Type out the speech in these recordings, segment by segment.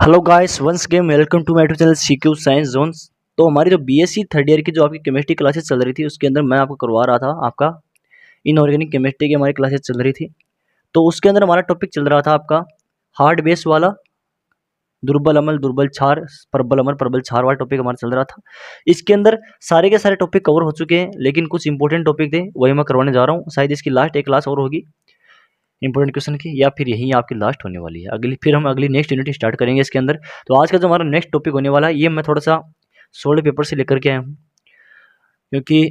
Hello guys, once again welcome to my YouTube channel CQ science zones. तो हमारी जो BSc third year की जो आपकी केमिस्ट्री क्लासेस चल रही थी उसके अंदर मैं आपको करवा रहा था आपका इनऑर्गेनिक केमिस्ट्री की हमारी क्लासेस चल रही थी। तो उसके अंदर हमारा टॉपिक चल रहा था आपका हार्ड बेस वाला, दुर्बल अमल दुर्बल क्षार, प्रबल अमल प्रबल क्षार वाला टॉपिक हमारा चल रहा था। इसके अंदर सारे के सारे टॉपिक कवर हो चुके हैं, लेकिन कुछ इंपॉर्टेंट टॉपिक थे वही मैं करवाने जा रहा हूँ। शायद इसकी लास्ट एक क्लास और होगी इंपॉर्टेंट क्वेश्चन की, या फिर यही आपकी लास्ट होने वाली है। फिर हम अगली नेक्स्ट यूनिट स्टार्ट करेंगे इसके अंदर। तो आज का जो हमारा नेक्स्ट टॉपिक होने वाला है ये मैं थोड़ा सा सोल्ड पेपर से लेकर के आया हूँ, क्योंकि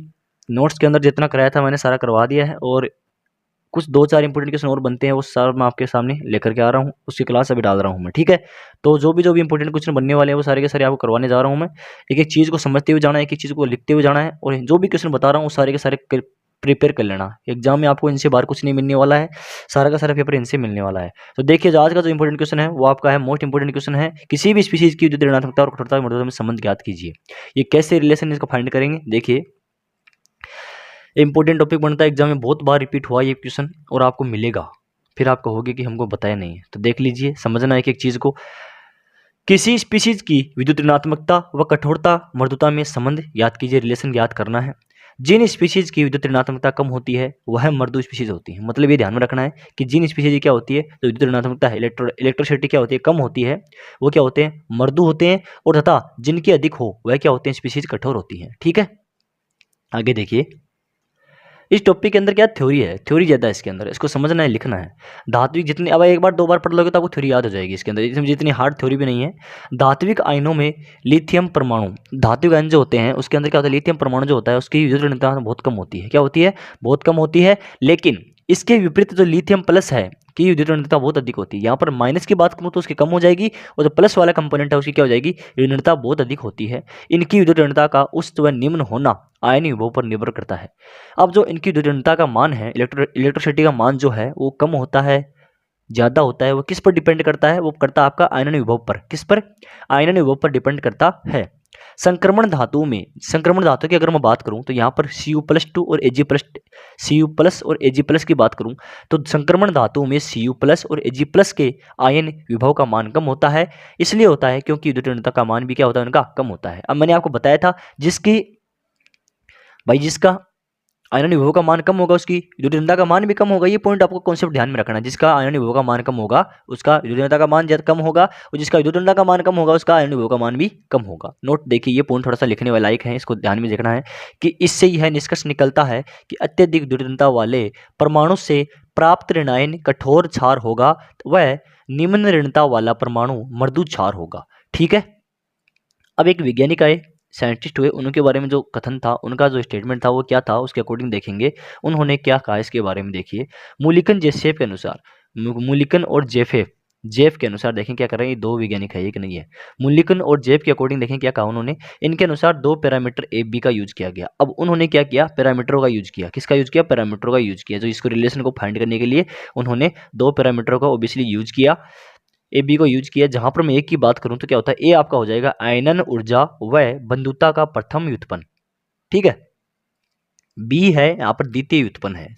नोट्स के अंदर जितना कराया था मैंने सारा करवा दिया है, और कुछ दो चार इंपॉर्टेंट क्वेश्चन और बनते हैं वो सारा मैं आपके सामने लेकर के आ रहा हूँ, उसकी क्लास अभी डाल रहा हूँ मैं। ठीक है, तो जो भी इंपॉर्टेंट क्वेश्चन बनने वाले हैं वो सारे के सारे आपको करवाने जा रहा हूँ मैं। एक एक चीज़ को समझते हुए जाना है, एक एक चीज़ को लिखते हुए जाना है, और जो भी क्वेश्चन बता रहा हूँ वो सारे के सारे प्रिपेयर कर लेना। एग्जाम में आपको इनसे बाहर कुछ नहीं मिलने वाला है, सारा का सारा पेपर इनसे मिलने वाला है। तो देखिए, आज का जो इंपॉर्टेंट क्वेश्चन है वो आपका है मोस्ट इंपॉर्टेंट क्वेश्चन है, किसी भी स्पीशीज की विद्युत ऋणात्मकता और कठोरता में संबंध ज्ञात कीजिए। ये कैसे रिलेशन इसको फाइंड करेंगे, देखिए इंपॉर्टेंट टॉपिक बनता है, एग्जाम में बहुत बार रिपीट हुआ ये क्वेश्चन और आपको मिलेगा, फिर आप कहोगे कि हमको बताया नहीं है। तो देख लीजिए, समझना एक एक चीज को। किसी स्पीशीज की विद्युत ऋणात्मकता व कठोरता मृदुता में संबंध ज्ञात कीजिए, रिलेशन ज्ञात करना है। जिन स्पीशीज की विद्युत ऋणात्मकता कम होती है वह मृदु स्पीशीज होती है। मतलब ये ध्यान में रखना है कि जिन स्पीशीज क्या होती है, जो विद्युत ऋणात्मकता है, इलेक्ट्रोसिटी क्या होती है, कम होती है, वो क्या होते हैं, मृदु होते हैं। और तथा जिनकी अधिक हो वह क्या होते हैं, स्पीशीज कठोर होती है। ठीक है, आगे देखिए। इस टॉपिक के अंदर क्या थ्योरी है, थ्योरी ज़्यादा है इसके अंदर, इसको समझना है, लिखना है। धात्विक जितनी, अब एक बार दो बार पढ़ लोगे तो आपको थ्योरी याद हो जाएगी इसके अंदर, इसमें जितनी हार्ड थ्योरी भी नहीं है। धात्विक आयनों में लिथियम परमाणु, धात्विक आयन जो होते हैं उसके अंदर क्या होता है, लिथियम परमाणु जो होता है उसकी विद्युत ऋणात्मकता बहुत कम होती है। क्या होती है, बहुत कम होती है। लेकिन इसके विपरीत जो लिथियम प्लस है की विद्युत ऋणात्मकता बहुत अधिक होती है। यहाँ पर माइनस की बात करूँ तो उसकी कम हो जाएगी, और जो प्लस वाला कंपोनेंट है उसकी क्या हो जाएगी, ऋणात्मकता बहुत अधिक होती है। इनकी विद्युत ऋणात्मकता का उच्च व निम्न होना आयनीय विभव पर निर्भर करता है। अब जो इनकी विद्युत का मान है, इलेक्ट्रोसिटी का मान जो है वो कम होता है, ज़्यादा होता है, वो किस पर डिपेंड करता है, वो करता है आपका आयनीय विभव पर। किस पर, आयनीय विभव पर डिपेंड करता है। संक्रमण धातु में, संक्रमण धातु की अगर मैं बात करूं तो यहाँ पर Cu+2 और Ag+ और Ag+ की बात करूं तो संक्रमण धातु में Cu+ और Ag+ के आयन विभव का मान कम होता है। इसलिए होता है क्योंकि विद्युत ऋणात्मकता का मान भी क्या होता है, उनका कम होता है। अब मैंने आपको बताया था जिसका आयनिक विभव का मान कम होगा उसकी विद्युत ऋणात्मकता का मान भी कम होगा। ये पॉइंट आपको कॉन्सेप्ट ध्यान में रखना है। जिसका आयनिक विभव का मान कम होगा उसका विद्युत ऋणात्मकता का मान ज्यादा कम होगा, और जिसका विद्युत ऋणात्मकता का मान कम होगा उसका आयनिक विभव का मान भी कम होगा। नोट देखिए, ये पॉइंट थोड़ा सा लिखने वाला लायक है, इसको ध्यान में देखना है कि इससे यह निष्कर्ष निकलता है कि अत्यधिक विद्युत ऋणात्मकता वाले परमाणु से प्राप्त ऋणायन कठोर क्षार होगा, वह निम्न ऋणात्मकता वाला परमाणु मृदु क्षार होगा। ठीक है, अब एक वैज्ञानिक आए, साइंटिस्ट हुए, उनके बारे में जो कथन था, उनका जो स्टेटमेंट था वो क्या था, उसके अकॉर्डिंग देखेंगे उन्होंने क्या कहा इसके बारे में। देखिए, मूलिकन जेसेफ के अनुसार, मूलिकन और जेफ के अनुसार देखें क्या कर रहे हैं, ये दो वैज्ञानिक है, एक नहीं है। मूलिकन और जेफ के अकॉर्डिंग देखें क्या कहा उन्होंने, इनके अनुसार दो पैरामीटर ए बी का यूज किया गया। अब उन्होंने क्या किया, पैरामीटरों का यूज किया। किसका यूज किया, पैरामीटरों का यूज किया। जो इसको रिलेशन को फाइंड करने के लिए उन्होंने दो पैरामीटरों का ऑब्वियसली यूज किया, ए बी को यूज किया। जहां पर मैं एक की बात करूं तो क्या होता है, ए आपका हो जाएगा आयनन ऊर्जा व बंधुता का प्रथम व्युत्पन्न। ठीक है, बी है यहाँ पर द्वितीय व्युत्पन्न है।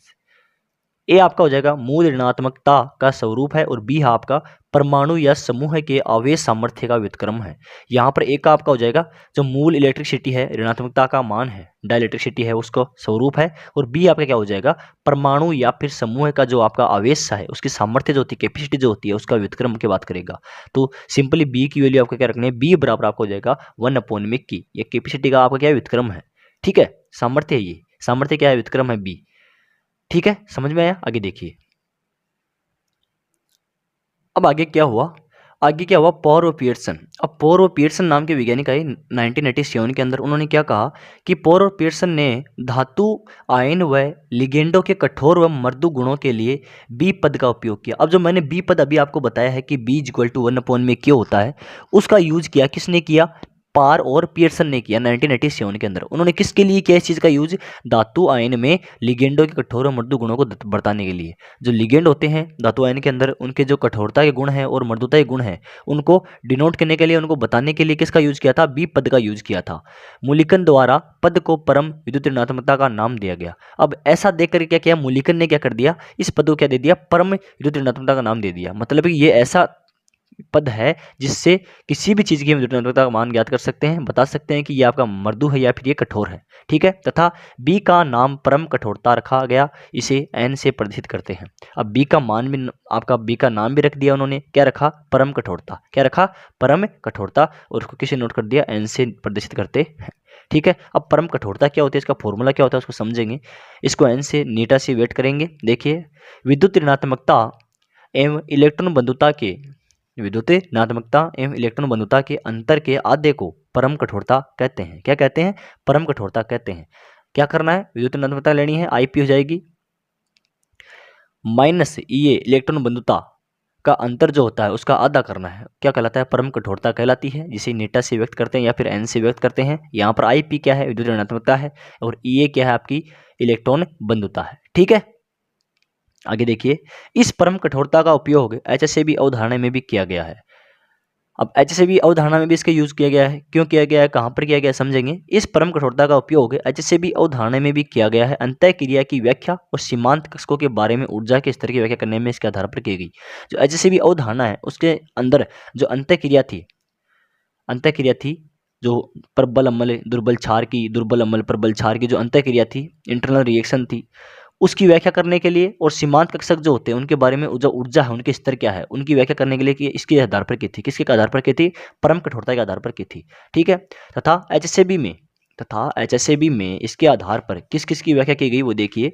ए आपका हो जाएगा मूल ऋणात्मकता का स्वरूप है, और बी है आपका परमाणु या समूह के आवेश सामर्थ्य का व्युत्क्रम है। यहाँ पर ए का आपका हो जाएगा जो मूल इलेक्ट्रिसिटी है, ऋणात्मकता का मान है, डाइलेक्ट्रिसिटी है, उसका स्वरूप है। और बी आपका क्या हो जाएगा, परमाणु या फिर समूह का जो आपका आवेश है, उसकी सामर्थ्य जो होती है, कैपेसिटी जो होती है, उसका व्युत्क्रम की बात करेगा। तो सिंपली बी की वैल्यू आपको क्या रखनी है, बी बराबर आपको हो जाएगा 1/में की, ये कैपेसिटी का आपका क्या है, व्युत्क्रम है। ठीक है, सामर्थ्य है, ये सामर्थ्य क्या है, व्युत्क्रम है बी। ठीक है, समझ में आया, आगे देखिए। अब आगे क्या हुआ, पॉर और पियर्सन। अब पॉर और पियर्सन नाम के वैज्ञानिक आए 1987 के अंदर। उन्होंने क्या कहा कि पॉर और पियर्सन ने धातु आयन व लिगेंडों के कठोर व मृदु गुणों के लिए बी पद का उपयोग किया। अब जो मैंने बी पद अभी आपको बताया है कि बी इक्वल टू 1 में क्यों होता है, उसका यूज किया। किसने किया, पार और पियर्सन ने किया 1987 के अंदर। उन्होंने किसके लिए किया इस चीज़ का यूज, धातु आयन में लिगेंडों के कठोर और मृदु गुणों को बताने के लिए। जो लिगेंड होते हैं धातु आयन के अंदर, उनके जो कठोरता के गुण हैं और मृदुता के गुण हैं, उनको डिनोट करने के लिए, उनको बताने के लिए किसका यूज किया था, बी पद का यूज किया था। मूलिकन द्वारा पद को परम विद्युत ऋणात्मकता का नाम दिया गया। अब ऐसा देख कर क्या किया, मूलिकन ने क्या कर दिया, इस पद को क्या दे दिया, परम विद्युत ऋणात्मकता का नाम दे दिया। मतलब ये ऐसा पद है जिससे किसी भी चीज़ की हम विद्युत ऋणात्मकता का मान ज्ञात कर सकते हैं, बता सकते हैं कि ये आपका मृदु है या फिर ये कठोर है। ठीक है, तथा बी का नाम परम कठोरता रखा गया, इसे एन से प्रदर्शित करते हैं। अब बी का मान भी आपका बी का नाम भी रख दिया उन्होंने, क्या रखा, परम कठोरता। क्या रखा, परम कठोरता, और उसको किसे नोट कर दिया, एन से प्रदर्शित करते हैं। ठीक है, अब परम कठोरता क्या होती है, इसका फॉर्मूला क्या होता है उसको समझेंगे। इसको एन से नीटा से वेट करेंगे। देखिए, विद्युत ऋणात्मकता एवं इलेक्ट्रॉन बंधुता के विद्युत ऋणात्मकता एवं इलेक्ट्रॉन बंधुता के अंतर के आधे को परम कठोरता कहते हैं। क्या कहते हैं, परम कठोरता कहते हैं। क्या करना है, विद्युत ऋणात्मकता लेनी है, आईपी हो जाएगी माइनस ये इलेक्ट्रॉन बंधुता का अंतर जो होता है उसका आधा करना है, क्या कहलाता है, परम कठोरता कहलाती है, जिसे नीटा से व्यक्त करते हैं या फिर एन से व्यक्त करते हैं। यहाँ पर आई पी क्या है, विद्युत ऋणात्मकता है, और ई ए क्या है, आपकी इलेक्ट्रॉन बंधुता है। ठीक है, आगे देखिए, इस परम कठोरता का उपयोग एचएसएबी अवधारणा में भी किया गया है। अब एचएसएबी अवधारणा में भी इसका यूज किया गया है, क्यों किया गया है, कहाँ पर किया गया है, समझेंगे। इस परम कठोरता का उपयोग एचएसएबी अवधारणा में भी किया गया है अंतः क्रिया की व्याख्या और सीमांत कक्षकों के बारे में ऊर्जा के स्तर की व्याख्या करने में इसके आधार पर की गई। जो एचएसएबी अवधारणा है उसके अंदर जो अंतः क्रिया थी, जो प्रबल अम्ल दुर्बल क्षार की, दुर्बल अम्ल प्रबल क्षार की जो अंतः क्रिया थी, इंटरनल रिएक्शन थी, उसकी व्याख्या करने के लिए, और सीमांत कक्षक जो होते हैं उनके बारे में जो ऊर्जा है, उनके स्तर क्या है, उनकी व्याख्या करने के लिए कि इसके आधार पर की थी, किसके आधार पर की थी, परम कठोरता के आधार पर की थी। ठीक है, तथा एचएसएबी में इसके आधार पर किस किस की व्याख्या की गई वो देखिए।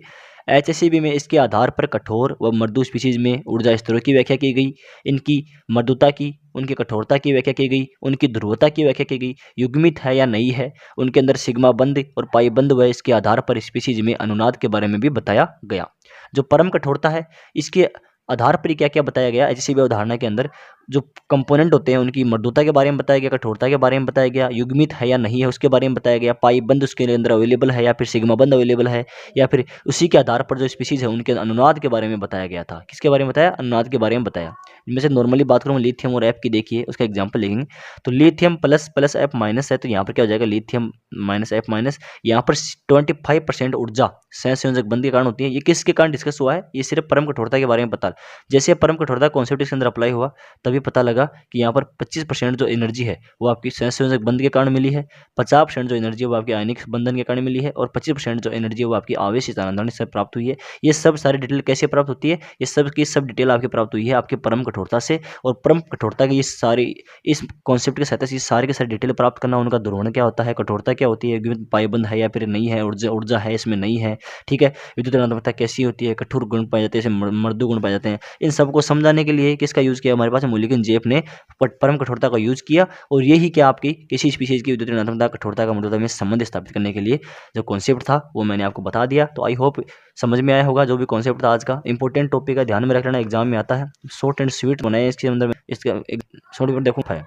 एचएसएबी में इसके आधार पर कठोर व मृदु स्पीशीज में ऊर्जा स्तरों की व्याख्या की गई, इनकी मृदुता की, उनकी कठोरता की व्याख्या की गई, उनकी ध्रुवता की व्याख्या की गई, युग्मित है या नहीं है, उनके अंदर सिग्मा बंध और पाई बंध व इसके आधार पर स्पीशीज में अनुनाद के बारे में भी बताया गया। जो परम कठोरता है इसके आधार पर क्या क्या बताया गया, एचएसएबी अवधारणा के अंदर जो कंपोनेंट होते हैं उनकी मृदुता के बारे में बताया गया, कठोरता के बारे में बताया गया, युग्मित है या नहीं है उसके बारे में बताया गया, पाई बंध उसके अंदर अवेलेबल है या फिर सिग्मा बंध अवेलेबल है, या फिर उसी के आधार पर जो स्पीशीज है उनके अनुनाद के बारे में बताया गया था। किसके बारे में बताया, अनुनाद के बारे में बताया। इनमें से नॉर्मली बात करूँ लिथियम और एफ की, देखिए उसका एग्जाम्पल लेंगे तो lithium plus plus F minus है, तो यहाँ पर क्या हो जाएगा, लिथियम माइनस एफ माइनस। यहाँ पर 25% ऊर्जा सहसंयोजक बंध के कारण होती है। ये किसके कारण डिस्कस हुआ है, ये सिर्फ परम कठोरता के बारे में पता। जैसे परम कठोरता कॉन्सेप्ट इसके अंदर अप्लाई हुआ तभी पता लगा कि यहाँ पर 25% जो एनर्जी है वो आपकी सहसंयोजक बंध के कारण मिली है, 50% जो एनर्जी है वो आपकी आयनिक बंधन के कारण मिली है, और 25% जो एनर्जी है वो आपकी आवेश स्थानांतरण से प्राप्त हुई है। ये सब सारी डिटेल कैसे प्राप्त होती है, ये सब की सब डिटेल आपकी प्राप्त हुई है आपके परम कठोरता से। और परम कठोरता की ये सारी, इस कॉन्सेप्ट के सहायता से सारी के सारी डिटेल प्राप्त करना, उनका ध्रुवण क्या होता है, कठोरता क्या होती है, पाइबंद है या फिर नहीं है, ऊर्जा है इसमें नहीं है। ठीक है, विद्युत ऋणात्मकता कैसी होती है, कठोर गुण पाए जाते हैं, मृदु गुण पाए जाते हैं। इन सबको समझाने के लिए किसका यूज किया हमारे पास, मूल्यांकन जेफ ने परम कठोरता का यूज किया। और यही क्या आपकी किसी स्पीशीज की विद्युत ऋणात्मकता कठोरता का मृदुता में संबंध स्थापित करने के लिए जो कॉन्सेप्ट था वो मैंने आपको बता दिया। तो आई होप समझ में आया होगा जो भी कॉन्सेप्ट था आज का। इंपॉर्टेंट टॉपिक का ध्यान में रख लेना, एग्जाम में आता है। शॉर्ट एंड स्वीट बनाए इसके अंदर, इसका एक शॉर्ट देखूँ है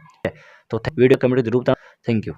तो वीडियो कमेंट जरूर था। Thank you.